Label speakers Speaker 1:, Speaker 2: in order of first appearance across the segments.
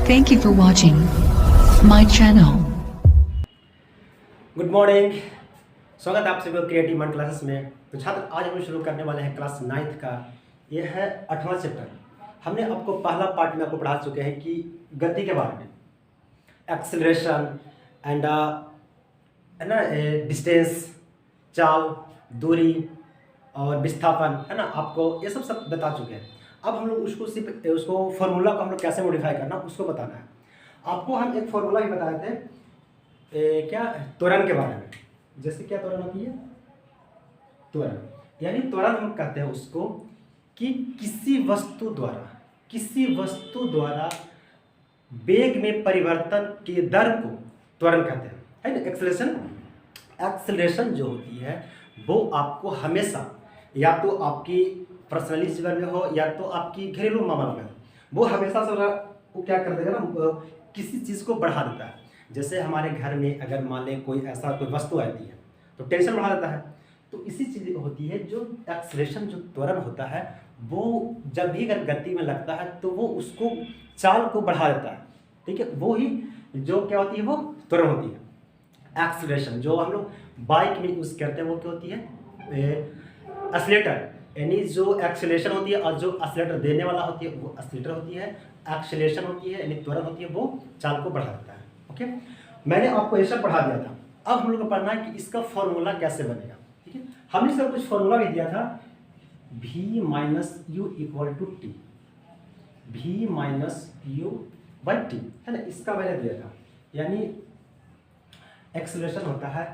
Speaker 1: Thank you for watching my channel.
Speaker 2: Good morning. स्वागत है आप सभी को क्रिएटिव माइंड क्लासेस में। तो छात्र, आज हम शुरू करने वाले हैं क्लास 9th का। ये है 8वां चैप्टर। हमने आपको पहला पार्ट में आपको पढ़ा चुके हैं कि गति के बारे में, एक्सेलरेशन एंड है ना, डिस्टेंस, चाल, दूरी और विस्थापन, है ना, आपको ये सब बता चुके हैं। अब हम लोग उसको फॉर्मूला को हम लोग कैसे मॉडिफाई करना उसको बताना है। आपको हम एक फॉर्मूला भी बताए थे क्या, त्वरण के बारे में। जैसे क्या त्वरण होती है, त्वरण यानी त्वरण हम कहते हैं उसको कि किसी वस्तु द्वारा वेग में परिवर्तन के दर को त्वरण कहते हैं, है ना। एक्सेलरेशन जो होती है वो आपको हमेशा, या तो आपकी पर्सनली जीवन में हो या तो आपकी घरेलू मामला में हो, वो हमेशा से वो क्या कर देगा ना, किसी चीज़ को बढ़ा देता है। जैसे हमारे घर में अगर मान लें कोई वस्तु आती है तो टेंशन बढ़ा देता है। तो इसी चीज़ होती है जो एक्सेलरेशन, जो त्वरण होता है, वो जब भी अगर गति में लगता है तो वो उसको चाल को बढ़ा देता है। ठीक है, वो ही जो क्या होती है, वो त्वरण होती है। एक्सेलरेशन जो हम लोग बाइक में यूज़ करते हैं वो क्या होती है, एक्सीलरेटर, यानी जो एक्सेलरेशन होती है और जो एक्सीलरेटर देने वाला होती है वो एक्सीलरेटर होती है। एक्सेलरेशन होती है यानी त्वरण होती है, वो चाल को बढ़ा देता है। ओके, मैंने आपको ऐसा पढ़ा दिया था। अब हम लोग को पढ़ना है कि इसका फॉर्मूला कैसे बनेगा। ठीक है, हमने सब कुछ फॉर्मूला भी दिया था, v minus U equal to T, v minus U by T, है ना। इसका मैंने दिया था, यानी एक्सेलरेशन होता है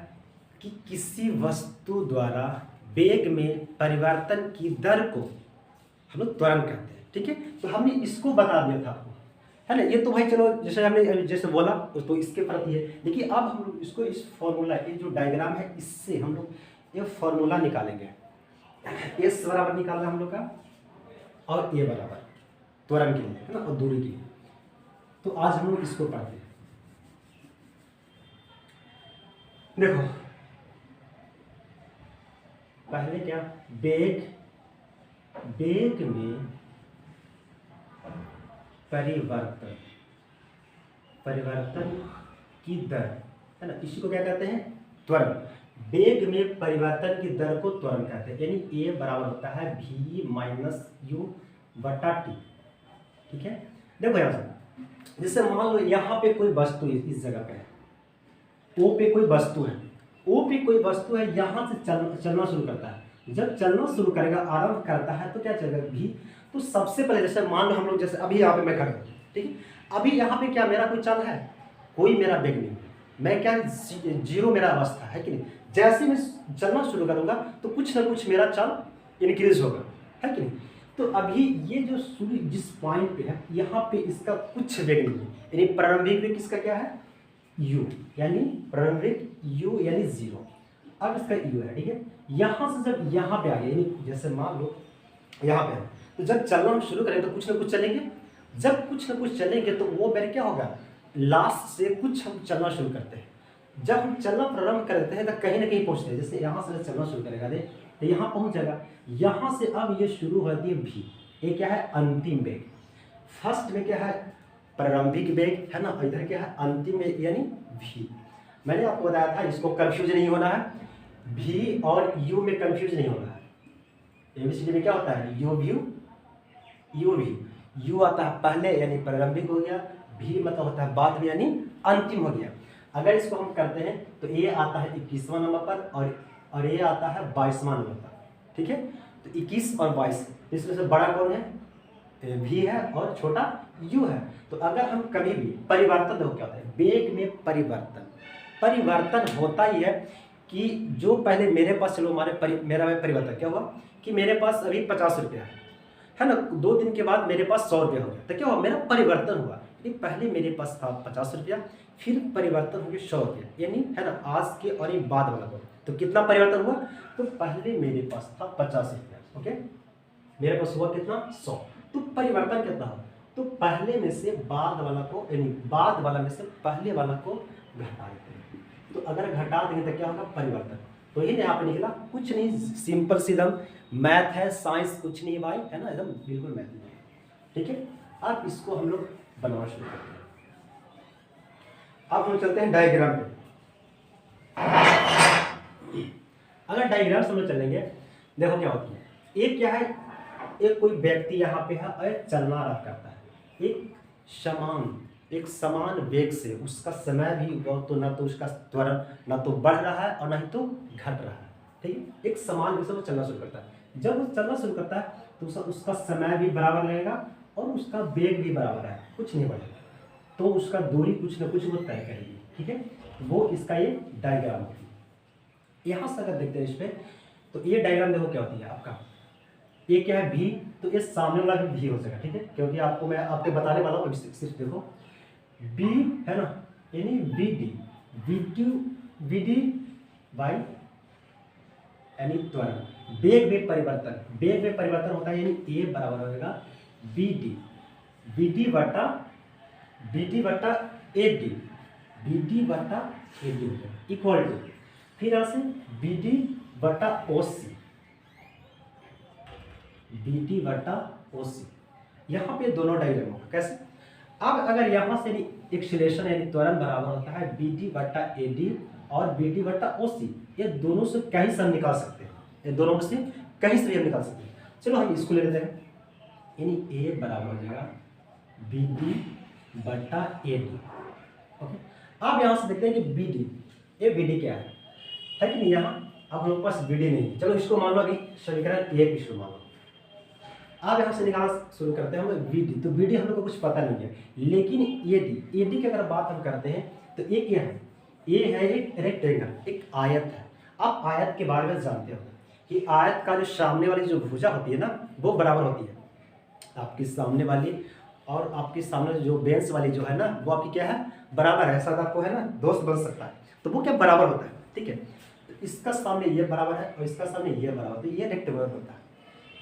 Speaker 2: कि किसी वस्तु द्वारा वेग में परिवर्तन की दर को हम लोग त्वरण कहते हैं। ठीक है, तो हमने इसको बता दिया था आपको, है ना। ये तो भाई चलो, जैसे हमने जैसे बोला तो इसके प्रति है। देखिए अब हम लोग इसको, इस फॉर्मूला, ये जो डायग्राम है, इससे हम लोग ये फॉर्मूला निकालेंगे। एस बराबर निकालना हम लोग का, और ए बराबर त्वरण के लिए, है ना, और दूरी के लिए। तो आज हम लोग इसको पढ़ते हैं। देखो पहले क्या, वेग में परिवर्तन की दर, है ना, इसी को क्या कहते हैं, त्वरण। वेग में परिवर्तन की दर को त्वरण कहते हैं, यानी ए बराबर होता है v माइनस यू बटा टी। ठीक है, देखो यहाँ से, जैसे मान लो यहाँ पे कोई वस्तु इस जगह पे है, ओ पे कोई वस्तु है, यहाँ से चलना शुरू करता है। जब चलना शुरू करेगा, आरंभ करता है, तो क्या चलेगा, भी। तो सबसे पहले जैसे मान लो हम लोग, जैसे अभी यहाँ पे मैं खड़ा हूँ, ठीक है, अभी यहाँ पे क्या मेरा कोई चल है, कोई मेरा वेग नहीं, मैं क्या, जीरो मेरा अवस्था है कि नहीं। जैसे मैं चलना शुरू करूँगा तो कुछ ना कुछ मेरा चल इंक्रीज होगा, है कि नहीं। तो अभी ये जो सूर्य जिस पॉइंट पे है, यहाँ पे इसका कुछ वेग नहीं है, यानी प्रारंभिक वेग इसका क्या है, u, यानी प्रारंभिक u यानी 0। अब इसका u है, ठीक है। यहाँ से जब यहाँ पे आ गया, यानी जैसे मान लो यहाँ पे है, तो जब चलना हम शुरू करेंगे तो कुछ ना कुछ चलेंगे। जब कुछ ना कुछ चलेंगे तो वो बेर क्या होगा, लास्ट से कुछ हम चलना शुरू करते हैं। जब हम चलना प्रारंभ करते हैं तो कहीं ना कहीं पहुँचते हैं। जैसे यहाँ से चलना शुरू करेगा तो यहाँ पहुँच जाएगा। यहाँ से अब ये शुरू होती है भी, ये क्या है, अंतिम वेग। फर्स्ट में क्या है, प्रारंभिक वेग, है ना, इधर क्या है, अंतिम वेग यानी v। मैंने आपको बताया था इसको कंफ्यूज नहीं होना है, v और u में कंफ्यूज नहीं होना है। एबीसीडी में क्या होता है, u v, u आता है पहले यानी प्रारंभिक हो गया, v मतलब होता है बाद में यानी अंतिम हो गया। अगर इसको हम करते हैं तो ये आता है 21वां नंबर पर, और ये आता है 22वां नंबर पर। ठीक है, तो 21 और 22, इसमें से बड़ा कौन है, v है, और छोटा u है। तो अगर हम कभी भी परिवर्तन, देखो क्या होता है, वेग में परिवर्तन होता ही है कि जो पहले मेरे पास, चलो मेरा परिवर्तन क्या हुआ कि मेरे पास अभी 50 रुपया है ना, 2 दिन के बाद मेरे पास 100 रुपया हो गया। तो क्या हुआ, मेरा परिवर्तन हुआ। यानी पहले मेरे पास था 50 रुपया, फिर परिवर्तन हो गया 100 रुपया, यानी, है ना, आज के और एक बाद वाला को। तो कितना परिवर्तन हुआ, तो पहले मेरे पास था 50 रुपया, ओके, मेरे पास हुआ कितना, 100। तो परिवर्तन कितना हुआ, तो पहले में से बाद वाला को, यानी बाद वाला में से पहले वाला को घटा देते हैं। तो अगर घटा देंगे तो क्या होगा, परिवर्तन। तो ये यहाँ पे निकला, कुछ नहीं, सिंपल सीधा मैथ है, साइंस कुछ नहीं भाई, है ना, एकदम बिल्कुल मैथ नहीं है। ठीक है, अब इसको हम लोग बनाना शुरू करते हैं। अब हम चलते हैं डायग्राम पे। अगर डायग्राम से हम लोग चलेंगे, देखो क्या होती है। एक क्या है, एक कोई व्यक्ति यहाँ पे है और चलना रहा करता है एक समान वेग से, उसका समय भी वो तो ना तो उसका त्वरण ना तो बढ़ रहा है और ना ही तो घट रहा है, ठीक है। एक समान वेग से वो चलना शुरू करता है। जब वो चलना शुरू करता है तो उसका समय भी बराबर लगेगा और उसका वेग भी बराबर है, कुछ नहीं बढ़ेगा, तो उसका दूरी कुछ ना कुछ वो तय करेगी, ठीक है। वो इसका ये डायग्राम होती है। यहाँ से अगर देखते हैं इस पे, तो ये डायग्राम देखो क्या होती है आपका। ये क्या है भी, तो ये सामने वाला भी हो जाएगा, ठीक है, क्योंकि आपको मैं आपको बताने वाला हूँ। सिर्फ देखो बी है ना, यानी वी डी बाई यानी त्वरण, वेग में परिवर्तन होता है, यानी ए बराबर होगा बी डी बटा ए डी इक्वल टू, फिर यहाँ से बी डी बटा ओ सी, यहाँ पे दोनों डायग्राम होगा। कैसे? अब अगर यहाँ से एक्सीलरेशन यानी त्वरण बराबर होता है बी डी बटा ए डी और बी डी बटा ओ सी, ये दोनों से कहीं से हम निकाल सकते हैं, ये दोनों में से कहीं से भी हम निकाल सकते हैं। चलो हम इसको ले लेते हैं, यानी ए बराबर हो जाएगा बी डी बटा ए डी। ओके, अब यहाँ से देखते हैं कि बी डी क्या है कि नहीं। यहाँ अब हम लोग पास बी डी नहीं है, चलो इसको मान लो अभी समीकरण एक इसको मान लो। अब यहाँ से निकालना शुरू करते हैं हम बी डी। तो बी डी हम लोग को कुछ पता नहीं है, लेकिन ए डी की अगर बात हम करते हैं तो ए क्या है, ए है एक रेक्टेंगल, एक आयत है। आप आयत के बारे में जानते हो कि आयत का जो सामने वाली जो भुजा होती है ना, वो बराबर होती है आपकी सामने वाली, और आपके सामने जो बेंच वाली जो है ना, वो आपकी क्या है, बराबर है। ऐसा आपको है ना दोस्त बन सकता है, तो वो क्या बराबर होता है, ठीक है। तो इसका सामने ये बराबर है और इसका सामने ये बराबर, तो ये रेक्टेंगल होता है।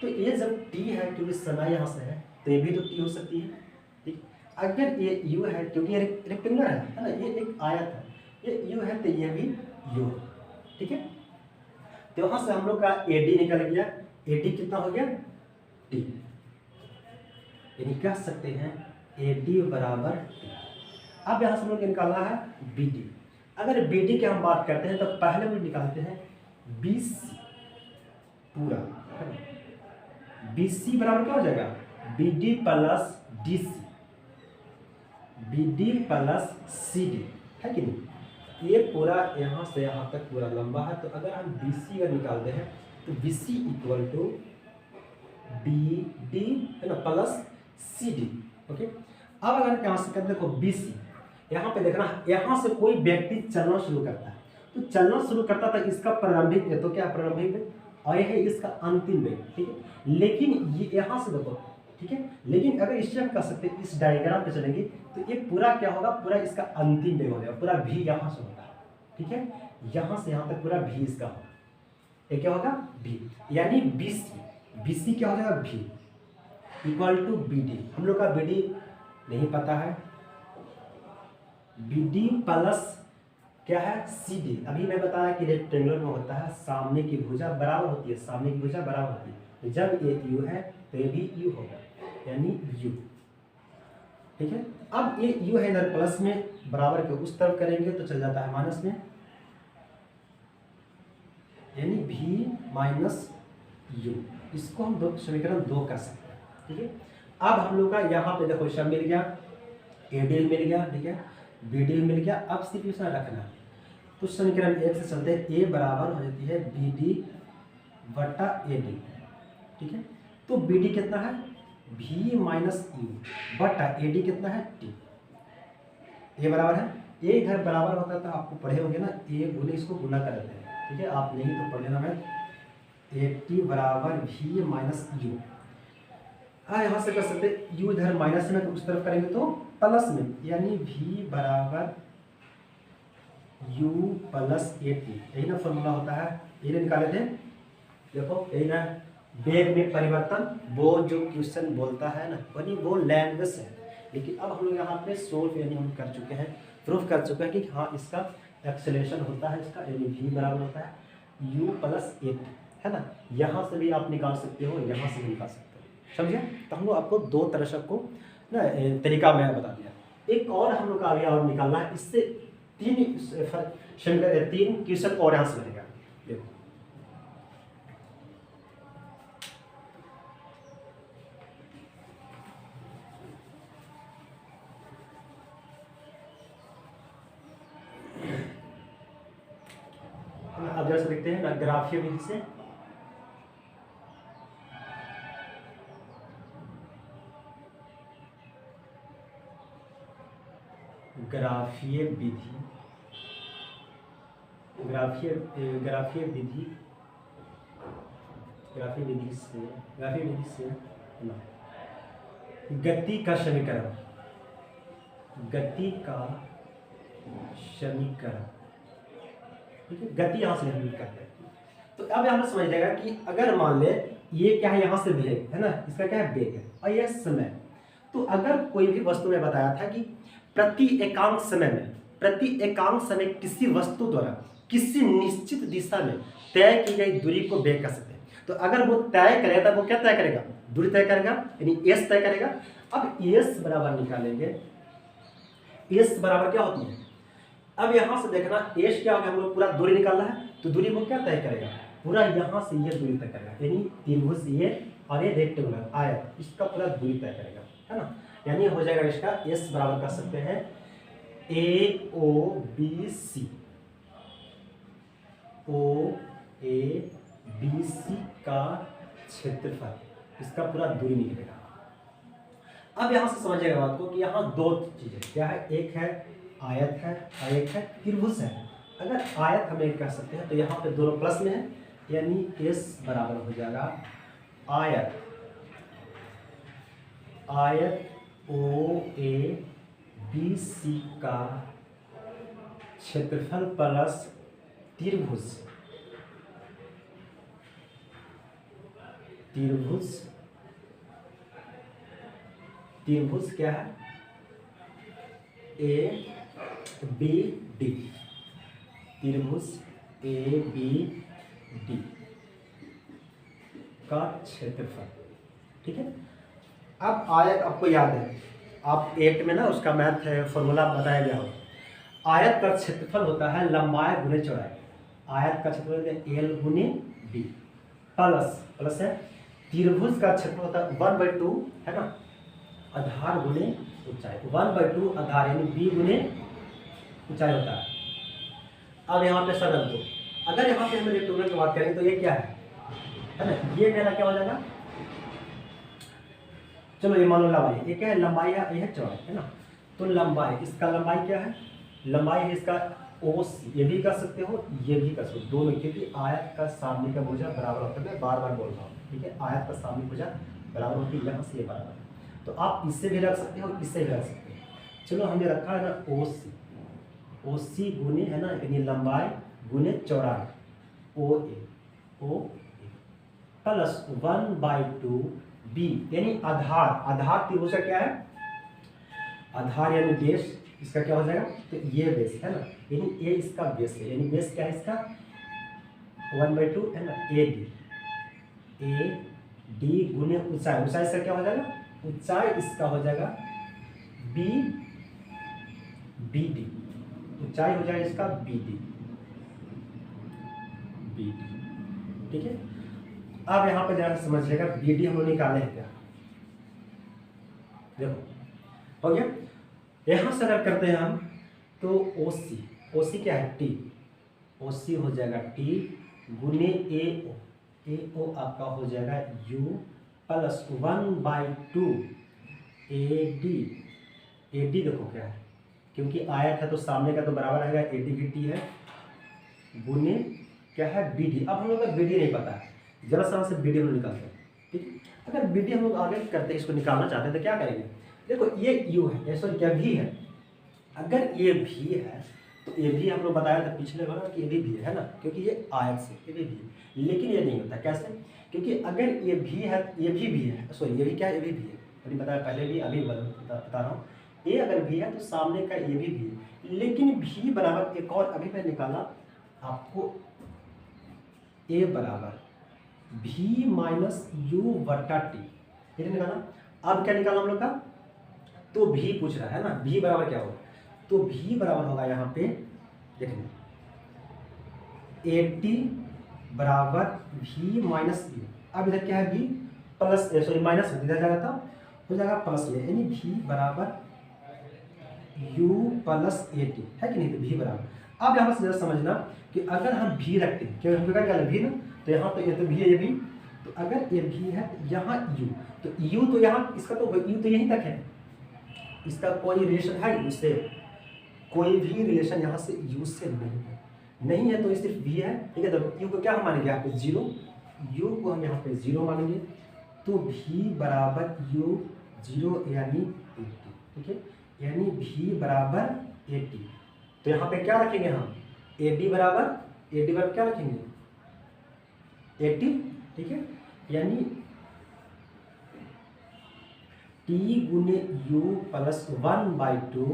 Speaker 2: तो ये जब टी है, क्योंकि समय यहाँ से है, तो ये भी तो टी हो सकती है, ठीक। अगर ये यू है, क्योंकि ये रेक्टेंगुलर है ना, ये एक आयत है, ये यू है तो ये भी यू, ठीक है। तो यहाँ से हम लोग का ए डी निकल गया, ए डी कितना हो गया टी, यानी कह सकते हैं ए डी बराबर टी। अब यहाँ से हम लोग निकालना है बी डी। अगर बी डी की हम बात करते हैं तो पहले हम निकालते हैं बी सी पूरा, बी सी बराबर क्या हो जाएगा, B D plus D C, B D plus C D, है कि नहीं। ये पूरा यहाँ से यहाँ तक पूरा लंबा है, तो अगर हम बी सी अगर निकालते हैं तो B C equal to B D है ना प्लस सी डी। ओके, अब अगर यहाँ से करते देखो बी सी, यहाँ पे देखना, यहाँ से कोई व्यक्ति चलना शुरू करता है, तो चलना शुरू करता था, इसका प्रारंभिक है तो क्या प्रारंभिक है, और यह है इसका अंतिम वेग, ठीक है। लेकिन ये यहाँ से देखो, ठीक है, लेकिन अगर इससे हम कह सकते हैं इस डायग्राम पे चलेंगे तो ये पूरा क्या होगा, पूरा इसका अंतिम वेग हो जाएगा, पूरा भी यहाँ से होता है, ठीक है, यहाँ से यहाँ तक पूरा भी इसका होगा, ये क्या होगा भी, यानी बी सी क्या हो जाएगा भी इक्वल टू बी डी। हम लोग का बी डी नहीं पता है, बी डी प्लस क्या है सी डी। अभी मैं बताया कि रेक्टेंगुलर में होता है, सामने की भुजा बराबर होती है, सामने की भुजा बराबर होती है, तो जब ये यू है तो ये भी यू होगा, यानी यू, ठीक है। अब ये यू है इधर प्लस में, बराबर के उस तरफ करेंगे तो चल जाता है माइनस में, यानी भी माइनस यू। इसको हम समीकरण 2 कर सकते हैं, ठीक है। अब हम लोग का यहाँ पे देखो सब मिल गया, ए डी मिल गया, ठीक है, बी डी मिल गया। अब सिर्फ इसमें रखना, तो समीकरण 1 से चलते हैं, ए बराबर हो जाती है बी डी बटा ए डी, ठीक है। तो बी डी कितना है भी माइनस यू बटा ए डी कितना है टी, ए बराबर है, ए इधर बराबर होता है तो आपको पढ़े होंगे ना, ए गुने इसको गुना कर देते हैं, ठीक है, आप नहीं तो पढ़ लेना मैं, ए टी बराबर भी माइनस यू। हाँ, यहाँ से कर सकते यू इधर माइनस में तो उस तरफ करेंगे तो प्लस में, यानी भी बराबर यू प्लस ए टी, यही ना फॉर्मूला होता है, ये निकाले थे। देखो यही ना वेग में परिवर्तन, वो जो क्वेश्चन बोलता है ना, यानी वो लैंग्वेज है, लेकिन अब हम लोग यहाँ पे सोल्व यानी हम कर चुके हैं, प्रूफ कर चुके हैं कि हाँ इसका एक्सेलरेशन होता है, इसका यानी भी बराबर होता है यू प्लस ए टी, है ना। यहाँ से भी आप निकाल सकते हो, यहाँ से भी निकाल सकते हो, समझिए। तो हम लोग आपको 2 तरह से आपको ना तरीका मैं बता दिया। एक और हम लोग का अभी और निकालना है, इससे तीन क्वेश्चन और यहाँ से बनेगा। देखो अब जैसे देखते हैं ना ग्राफीय विधि से, ग्राफीय विधि से ना गति का समीकरण, ठीक है, गति यहाँ से हम करते हैं। तो अब यहाँ पर समझ जाएगा कि अगर मान ले ये क्या है, यहाँ से वेग है ना, इसका क्या है वेग है, और यह समय। तो अगर कोई भी वस्तु में बताया था कि प्रति एकांक समय किसी वस्तु द्वारा किसी निश्चित दिशा में तय की गई दूरी को वेग कह सकते हैं। तो अगर वो तय करे तो वो क्या तय करेगा, दूरी तय करेगा, यानी एस तय करेगा। अब एस बराबर निकालेंगे, एस बराबर क्या होती है, अब यहाँ से देखना एस क्या होगा, हम लोग पूरा दूरी निकालना है, तो दूरी वो क्या तय करेगा, पूरा यहाँ से ये दूरी तय करेगा, यानी त्रिभुज ये और ये रेक्टेंगुलर आयत, इसका पूरा दूरी तय करेगा, है ना। यानी हो जाएगा इसका एस बराबर कर सकते हैं ए ओ बी सी, का क्षेत्रफल, इसका पूरा दूरी निकलेगा। अब यहाँ से समझिएगा बात को कि यहाँ दो चीजें क्या है, एक है आयत है और एक है त्रिभुज है। अगर आयत हम एक कह सकते हैं तो यहाँ पे दोनों प्लस में है, यानी एस बराबर हो जाएगा आयत ओ ए बी सी का क्षेत्रफल प्लस त्रिभुज क्या है, ए बी डी, त्रिभुज ए बी डी का क्षेत्रफल, ठीक है। अब आयत आपको याद है, आप 8 में ना उसका मैथ फॉर्मूला बताया गया हो, आयत का क्षेत्रफल होता है लंबाई गुने चौड़ाई, आयत का क्षेत्रफल एल गुने बी प्लस है, त्रिभुज का क्षेत्रफल होता है 1/2 है ना, आधार गुने ऊंचाई, 1/2 आधार यानी बी गुने ऊंचाई होता है। अब यहाँ पे सरल दो, अगर यहाँ पे हम रेक्टेंगल की बात करें तो ये क्या है ना, ये मेरा क्या हो जाएगा, चलो ये मान लो लंबाई, ये क्या है लंबाई है, ये है चौड़ाई है ना। तो लंबाई, इसका लंबाई क्या है, लंबाई है इसका ओस, ये भी कर सकते हो ये भी कर सकते हो दोनों, क्योंकि आयत का सामने का भुजा बराबर होता है, मैं बार बार बोल रहा हूँ, ठीक है, आयत का सामने भुजा बराबर होती है, यहाँ से ये बराबर, तो आप इससे भी रख सकते हो इससे भी रख सकते हो। चलो हमने रखा है ना ओ सी गुने है ना, यानी लंबाई गुने चौड़ाई ओ ए प्लस 1/2 बी, यानी आधार त्रिभुज का क्या है, आधार यानी बेस, इसका क्या हो जाएगा, तो ये बेस है ना, यानी ए इसका बेस है, यानी बेस क्या है इसका 1/2 है ना, ए डी गुने ऊंचाई इसका क्या हो जाएगा, ऊंचाई इसका हो जाएगा बी डी, ऊंचाई हो जाएगा इसका बी डी, ठीक है। अब यहाँ पे जरा समझिएगा बी डी हम लोग निकाले हैं क्या, देखो हो गया। यहाँ से अगर करते हैं हम तो ओ सी क्या है टी, ओ सी हो जाएगा टी गुने ए ओ आपका हो जाएगा यू प्लस 1/2 ए डी देखो क्या है, क्योंकि आयत है तो सामने का तो बराबर रहेगा, ए डी भी टी है गुने क्या है बी डी। अब हम लोग का बी डी नहीं पता है, जरा सा से बी डी हम लोग निकालते हैं, ठीक है। अगर बी डी हम लोग आगे करते हैं, इसको निकालना चाहते हैं तो क्या करेंगे, देखो ये यू है, सॉरी क्या भी है, अगर ये भी है तो ये भी हम लोग बताया था पिछले बार कि ये भी है ना, क्योंकि ये आयत से ये भी है, लेकिन ये नहीं होता कैसे, क्योंकि अगर ये भी है ये भी है, सॉरी ये भी क्या है ये भी है, अभी बताया पहले भी अभी बता रहा हूँ, ये अगर भी है तो सामने का ये भी है, लेकिन भी बराबर एक और अभी मैं निकाला आपको, ए बराबर भी माइनस यू बटा टी, ये निकाला। अब क्या निकाला हम लोग का तो भी पूछ रहा है ना, भी बराबर क्या होगा, तो भी बराबर होगा यहाँ पे देखिए 80 बराबर भी माइनस यू। अब इधर क्या है, भी प्लस सॉरी माइनस इधर जाएगा तो हो जाएगा प्लस में, यानी भी बराबर u प्लस 80 है कि नहीं, तो भी बराबर। अब यहाँ से जरा समझना कि अगर हम भी रखते हैं, क्या क्या भी ना, तो यहाँ तो ये तो भी है, ये भी, तो अगर ये भी है यहाँ u, तो u तो यहाँ इसका तो u तो यहीं तक है, इसका कोई रिलेशन है उससे, कोई भी रिलेशन यहाँ से u से नहीं है, तो ये सिर्फ v है, ठीक है। तो u को क्या हम मानेंगे यहाँ पे 0, u को हम यहाँ पे 0 मानेंगे, तो v बराबर u 0 यानी 80, ठीक है, यानी v बराबर 80। तो यहाँ पे क्या रखेंगे हम, ad बराबर क्या रखेंगे 80, ठीक है, यानी t गुने u प्लस 1/2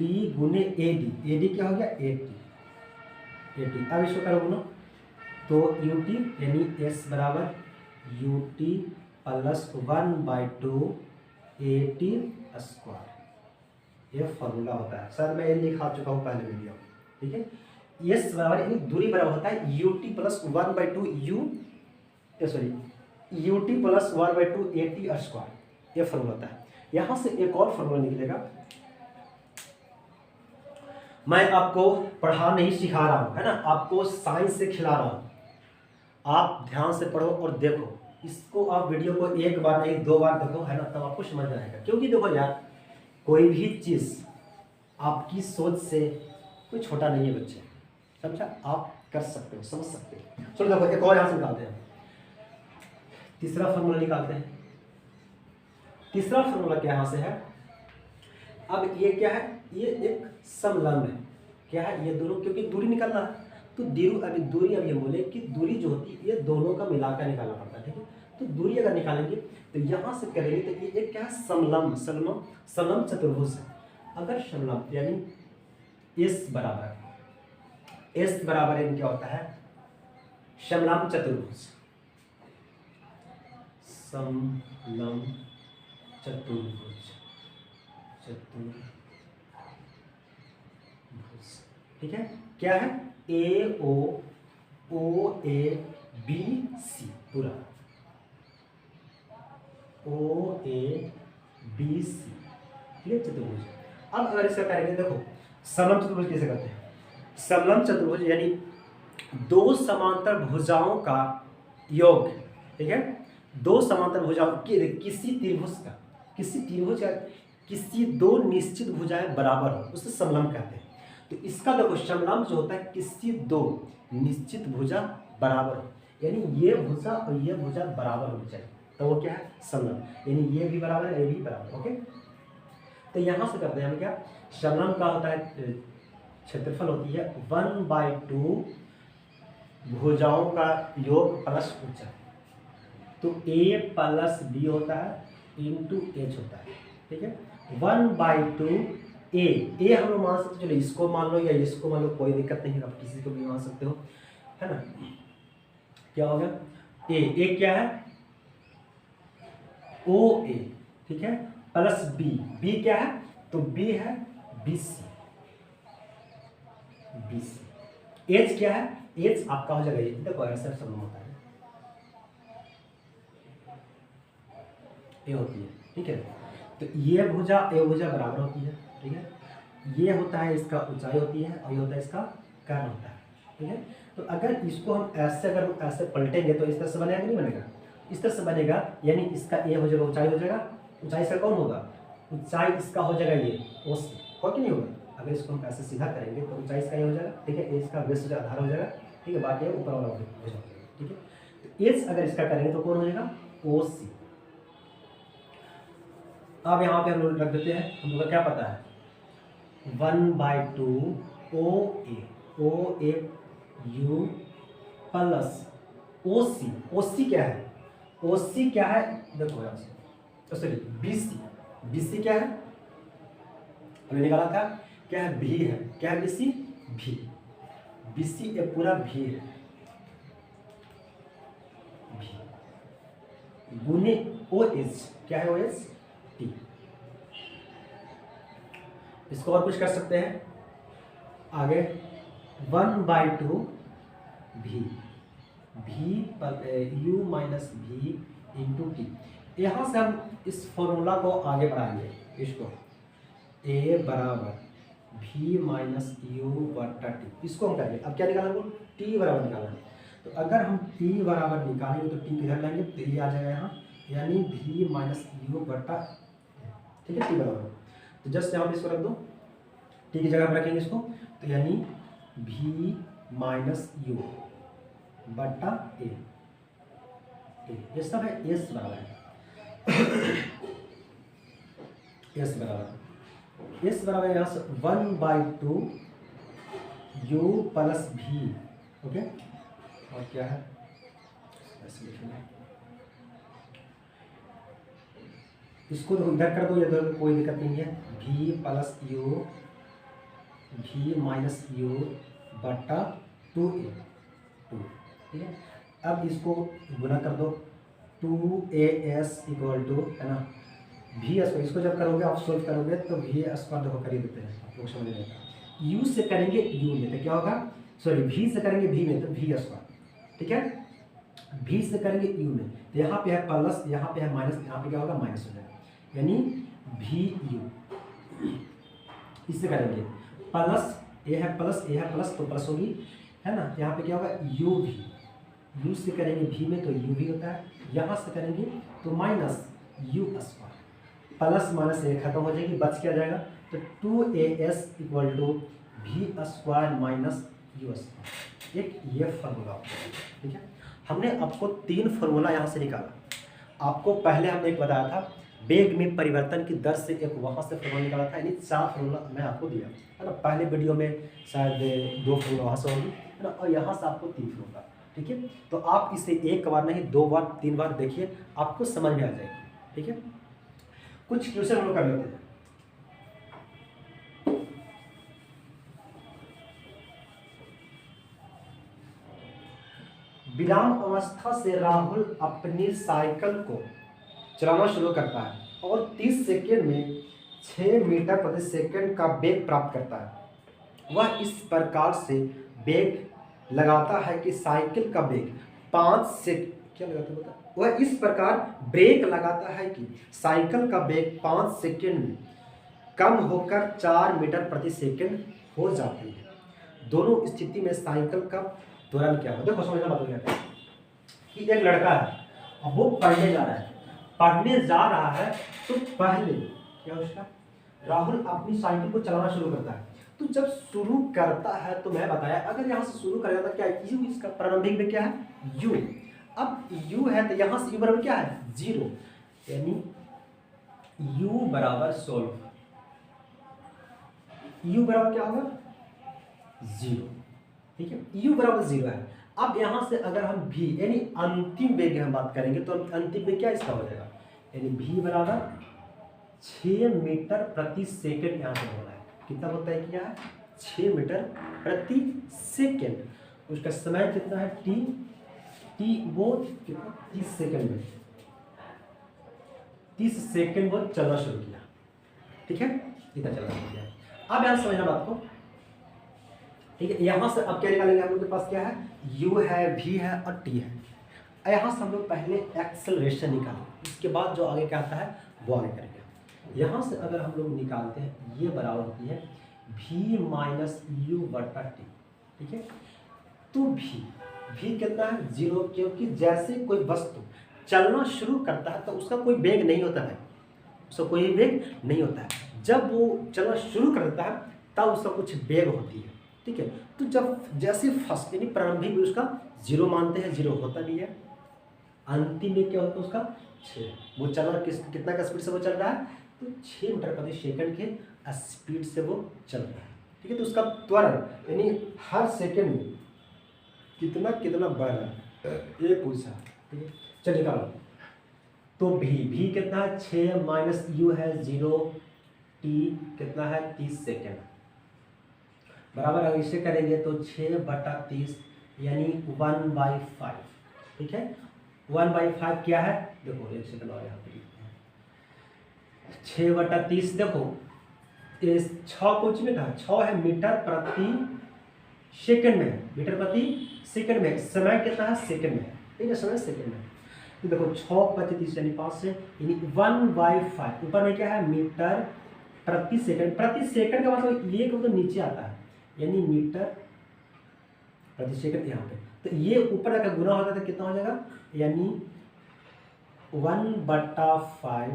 Speaker 2: t गुने ad क्या हो गया 80। अब इसको करो ना, तो ut यानी s बराबर ut प्लस 1/2 80 स्क्वायर, ये फॉर्मूला होता है, सर मैं ये लिखा चुका हूँ पहले वीडियो, ठीक है। एस बराबर यानी दूरी बराबर होता है ut plus 1/2 ut plus 1/2 80 square, ये फॉर्मूला होता है। यहाँ से एक और फॉर्मूला निकलेगा, मैं आपको पढ़ा नहीं सिखा रहा हूँ, है ना, आपको साइंस से खिला रहा हूँ, आप ध्यान से पढ़ो और देखो इसको, आप वीडियो को एक बार नहीं 2 बार देखो, है ना, तब आपको समझ में आएगा। क्योंकि देखो यार, कोई भी चीज़ आपकी सोच से कोई छोटा नहीं है बच्चे, समझा, आप कर सकते हो, समझ सकते हो। चलो देखो एक और यहाँ से निकालते हैं, तीसरा फॉर्मूला निकालते हैं। तीसरा फॉर्मूला क्या यहाँ से है, अब ये क्या है, ये एक समलंब है, क्या है ये दोनों, क्योंकि दूरी निकालना है, तो दूरी अब ये बोले कि दूरी जो होती है ये दोनों का मिलाकर निकालना पड़ता है, ठीक है। तो दूरी अगर निकालेंगे तो यहाँ से करेंगे तो ये एक क्या है, समलंब चतुर्भुज है। अगर समलंब यानी S बराबर यानी क्या होता है, समलंब चतुर्भुज, समलंब चतुर्भुज, ठीक है, क्या है OABC पूरा OABC, ठीक है, चतुर्भुज। अब अगर इसका करेंगे, देखो समलंब चतुर्भुज कैसे करते हैं, समलंब चतुर्भुज यानी दो समांतर भुजाओं का योग, ठीक है, दो समांतर भुजाओं किसी त्रिभुज का किसी दो निश्चित भुजाएं बराबर हो, उसे समलंब कहते हैं। तो इसका देखो समलंब जो होता है किसी दो निश्चित भुजा बराबर हो, यानी ये भुजा और ये भुजा बराबर होनी चाहिए, तो वो क्या है समलंब, यानी ये भी बराबर है ये भी बराबर, ओके। तो यहाँ से करते हैं हम क्या, समलंब का होता है क्षेत्रफल होती है 1/2 भुजाओं का योग प्लस ऊंचाई, तो a प्लस b होता है इंटू h होता है, ठीक है। 1/2 a हम लोग मान सकते, चलो इसको मान लो या इसको मान लो, कोई दिक्कत नहीं है, आप किसी को भी मान सकते हो, है ना। क्या हो गया a क्या है OA, ठीक है, प्लस b क्या है, तो b है BC, h क्या है, h आपका हो जाएगा, ये देखो ऐसा समलंब होता है, ये होती है, ठीक है। तो ये भुजा बराबर होती है, ठीक है, ये होता है इसका ऊंचाई होती है और ये होता है इसका कर्ण होता है, ठीक है। तो अगर इसको हम ऐसे पलटेंगे तो इस तरह से बनेगा कि नहीं बनेगा, इस तरह से बनेगा, यानी इसका ए हो जाएगा, ऊंचाई हो जाएगा, ऊंचाई इसका कौन होगा, ऊंचाई इसका हो जाएगा ये ओस, हो कि नहीं होगा। अगर इसको हम ऐसे सीधा करेंगे तो ऊंचाई इसका ये हो जाएगा, ठीक है, इसका बेस हो जाएगा, आधार हो जाएगा, ठीक है, बाकी ऊपर वाला हो जाएगा, ठीक है। तो एस अगर इसका करेंगे तो कौन हो जाएगा OC। अब यहाँ पे हम लोग रख देते हैं, हम लोग को क्या पता है 1/2 OA U प्लस OC क्या है, OC क्या है, देखो यहाँ से, सॉरी BC क्या है, हमने निकाला था, क्या है भी है, क्या है BC ये पूरा भी है, गुने OH क्या है OH T, इसको और कुछ कर सकते हैं आगे 1/2 भी u माइनस भी इंटू टी। यहाँ से हम इस फॉर्मूला को आगे बढ़ाएंगे, इसको a बराबर v माइनस यू बटा टी, इसको हम करेंगे। अब क्या निकालना है, t बराबर निकालना है। तो अगर हम t बराबर निकालेंगे तो t किधर लाएंगे, तो ये आ जाएगा यहाँ, यानी v माइनस यू बटा, ठीक है, t बराबर। तो जस्ट यहाँ पे इसको रख दो, t की जगह पर रखेंगे इसको, तो यानी v माइनस यू बटा a, ये सब है s बराबर है s बराबर यहाँ से 1/2 u प्लस v, ओके। और क्या है, ऐसे लिखेंगे, इसको तो इधर कर दो, इधर कोई दिक्कत नहीं है, v plus you v minus you बटा 2a, ठीक है। अब इसको गुना कर दो, 2as इक्वल टू, है ना, v स्क्वायर, इसको जब करोगे आप सोल्व करोगे तो v स्क्वायर देखो कर ही देते हैं, आप लोग समझ में आएगा। u से करेंगे u में तो क्या होगा, सॉरी v से करेंगे v में तो v स्क्वायर, ठीक है। v से करेंगे u में तो यहाँ पे है प्लस, यहाँ पे है माइनस, यहाँ पे क्या होगा, माइनस हो जाएगा, यानी vu। इससे करेंगे प्लस, ये है प्लस, ये है प्लस, तो प्लस होगी, है ना। यहाँ पे क्या होगा, u से करेंगे v में तो u भी होता है, यहाँ से करेंगे तो minus u square, plus minus ये खत्म हो जाएगी, बच क्या जाएगा, तो 2as equal to v square minus u square, एक ये फार्मूला, ठीक है। हमने आपको 3 फार्मूला यहाँ से निकाला। आपको पहले हमने एक बताया था वेग में परिवर्तन की दर से, एक वहाँ से फार्मूला निकाला था, यानी 4 फार्मूला मैं आपको दिया, है ना। पहले वीडियो में शायद 2 फार्मूला वहाँ से होगी, है ना, और यहाँ से आपको 3 फार्मूला, ठीक है। तो आप इसे एक बार नहीं 2 बार 3 बार देखिए, आपको समझ में आ जाएगी, ठीक है। कुछ क्वेश्चन हम लोग कर लेते हैं। विराम अवस्था से राहुल अपनी साइकिल को चलाना शुरू करता है और 30 सेकेंड में 6 मीटर प्रति सेकंड का वेग प्राप्त करता है। वह इस प्रकार से वेग लगाता है कि साइकिल का वेग 5 से क्या लगाता है, वह इस प्रकार ब्रेक लगाता है कि साइकिल का वेग 5 सेकंड में कम होकर 4 मीटर प्रति सेकंड हो जाती है। दोनों स्थिति में साइकिल का त्वरण क्या हो, देखो समझना बात क्या है कि एक लड़का है, अब वो पढ़ने जा रहा है, तो पहले क्या उसका, राहुल अपनी साइकिल को चलाना शुरू करता है। तो जब शुरू करता है तो मैं बताया, अगर यहाँ से शुरू करेगा तो क्या यू, इसका प्रारंभिक में क्या है u, अब u है तो यहाँ से u बराबर क्या है 0, यानी u बराबर सोल्व, u बराबर क्या होगा 0, ठीक है, u बराबर 0 है। अब यहाँ से अगर हम v यानी अंतिम वेग की हम बात करेंगे तो अंतिम वेग क्या इसका हो जाएगा, यानी v बराबर 6 मीटर प्रति सेकंड, यहाँ से हो रहा है, कितना होता है कि यहाँ 6 मीटर प्रति सेकंड, उसका समय कितना है t वो कितना 30 सेकंड में, 30 सेकंड वो चलना शुरू किया, ठीक है, इतना चलना शुरू किया। अब यहाँ समझना बात को, ठीक है। यहाँ से अब क्या निकालेंगे, हम लोग के पास क्या है, u है, v है और t है। यहाँ से हम लोग पहले एक्सेलरेशन निकालें, इसके बाद जो आगे क्या आता है वो आगे करेंगे। यहाँ से अगर हम लोग निकालते हैं, ये बराबर होती है v माइनस यू बटा टी, ठीक है। तो v कितना है 0, क्योंकि जैसे कोई वस्तु चलना शुरू करता है तो उसका कोई वेग नहीं होता है, उसका कोई वेग नहीं होता है। जब वो चलना शुरू कर देता है तब उसका कुछ वेग होती है, ठीक है। तो जब जैसे फर्स्ट यानी प्रारंभिक भी उसका 0 मानते हैं, 0 होता भी है, अंतिम में क्या होता है उसका 6, वो चलना कितना का स्पीड से वो चल रहा है, तो 6 मीटर प्रति सेकंड के स्पीड से वो चल रहा है, ठीक है। तो उसका त्वरण यानी हर सेकंड में कितना बढ़ रहा है ये पूछा, ठीक है। चलिए निकालो, तो v कितना है 6 माइनस यू है 0, t कितना है 30 सेकंड, बराबर अगर इसे करेंगे तो 6 बटा 30 यानी 1/5, ठीक है। 1/5 क्या है, देखो एक सेकंड और यहाँ पे 6 बटा 30, देखो इस 6 कुछ में था, 6 है मीटर प्रति सेकंड में, मीटर प्रति सेकंड में। समय कितना है? सेकंड में, ठीक है, समय सेकंड में। तो देखो 6 × 25 यानी 5 से, यानी 1/5। ऊपर में क्या है? मीटर प्रति सेकंड। प्रति सेकंड का मतलब ये को तो नीचे आता है, यानी मीटर प्रति सेकंड यहाँ पे। तो ये ऊपर का गुना होता है तो कितना हो जाएगा? यानी 1/5,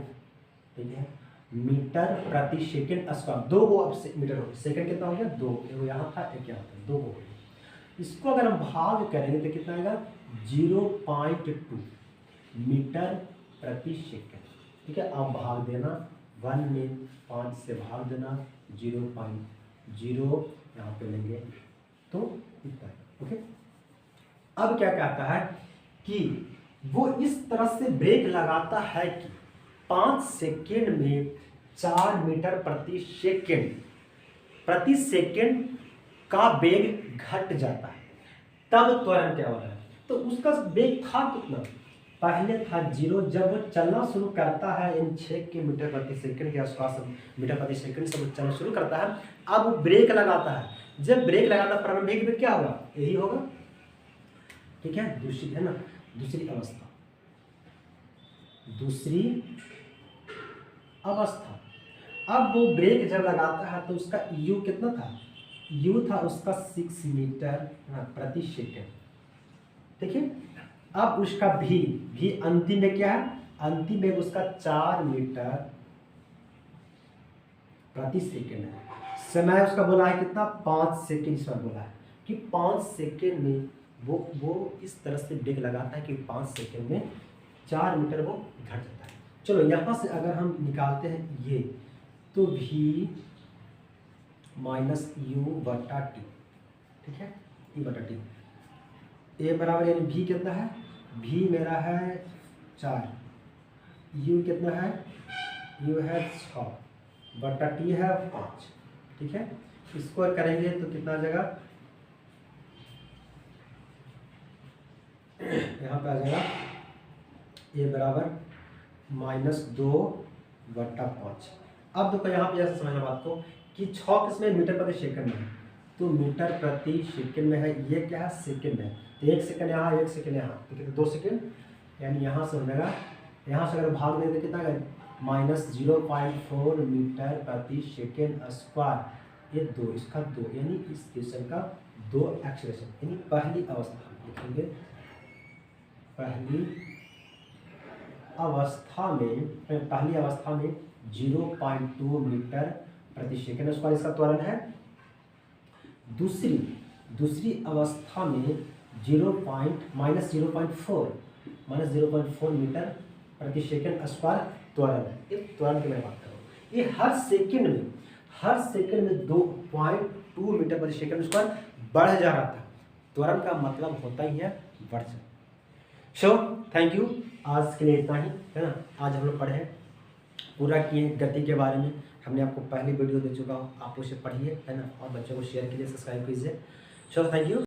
Speaker 2: ठीक है, मीटर प्रति सेकंड स्क्वायर। 2 को अब मीटर हो गया, सेकंड कितना हो गया? 2। एक यहाँ था, एक यहाँ था, 2 हो गया। इसको अगर हम भाग करेंगे तो कितना आएगा? 0.2 मीटर प्रति सेकंड, ठीक है। अब भाग देना 1 में 5 से भाग देना, 0.0 यहाँ पे लेंगे तो इतना, ओके। अब क्या कहता है कि वो इस तरह से ब्रेक लगाता है कि 5 सेकेंड में 4 मीटर प्रति सेकेंड का वेग घट जाता है, तब त्वरण क्या हो रहा है? तो उसका वेग था कितना? पहले था 0, जब वो चलना शुरू करता है इन 6 मीटर प्रति सेकंड के आसपास, मीटर प्रति सेकंड से वो चलना शुरू करता है। अब वो ब्रेक लगाता है, जब ब्रेक लगाता है प्रारंभिक वेग क्या होगा? यही होगा, ठीक है। दूसरी है ना, दूसरी अवस्था। अब वो ब्रेक जब लगाता है तो उसका u कितना था? u था उसका 6 मीटर प्रति सेकंड, ठीक है। अब उसका भी अंतिम में क्या है? अंतिम में उसका 4 मीटर प्रति सेकंड है। समय उसका बोला है कितना? 5 सेकंड। इस बार बोला है कि 5 सेकंड में वो इस तरह से ब्रेक लगाता है कि 5 सेकंड में 4 मीटर वो घट जाता है। चलो यहाँ से अगर हम निकालते हैं ये, तो v माइनस u/t, ठीक है, e/t। ए बराबर यानी v कितना है? v मेरा है 4, u कितना है? u है 6/t है 5, ठीक है। इसको करेंगे तो कितना आ जाएगा? यहाँ पे आ जाएगा a बराबर -2/5। अब देखो यहाँ पे ऐसा समझना बात को कि 6 किसमें? मीटर प्रति सेकंड में, तो मीटर प्रति सेकंड में है, ये क्या है? सेकंड में। तो 1 सेकंड यहाँ, 1 सेकंड यहाँ, तो कितना? 2 सेकंड, यानी यहाँ से हो जाएगा, यहाँ से अगर भाग दें तो कितना है? -0.4 मीटर प्रति सेकंड स्क्वायर, ये 2, इसका 2, यानी इस स्टेशन का 2 एक्सीलरेशन, यानी पहली अवस्था लिखेंगे। पहली अवस्था में 0.2 मीटर प्रति सेकंड स्क्वायर इसका त्वरण है। दूसरी अवस्था में -0.4 मीटर प्रति सेकंड स्क्वायर त्वरण है। इस त्वरण की मैं बात कर रहा हूँ। ये हर सेकंड में 2.2 मीटर प्रति सेकंड स्क्वायर बढ़ जा रहा था। त्वरण का मतलब होता ही है बढ़ जाना। सो थैंक यू, आज के लिए इतना ही, है ना। आज हम लोग पढ़े पूरा किए गति के बारे में। हमने आपको पहली वीडियो दे चुका हूँ, आप उसे पढ़िए, है ना, और बच्चों को शेयर कीजिए, सब्सक्राइब कीजिए। So thank you.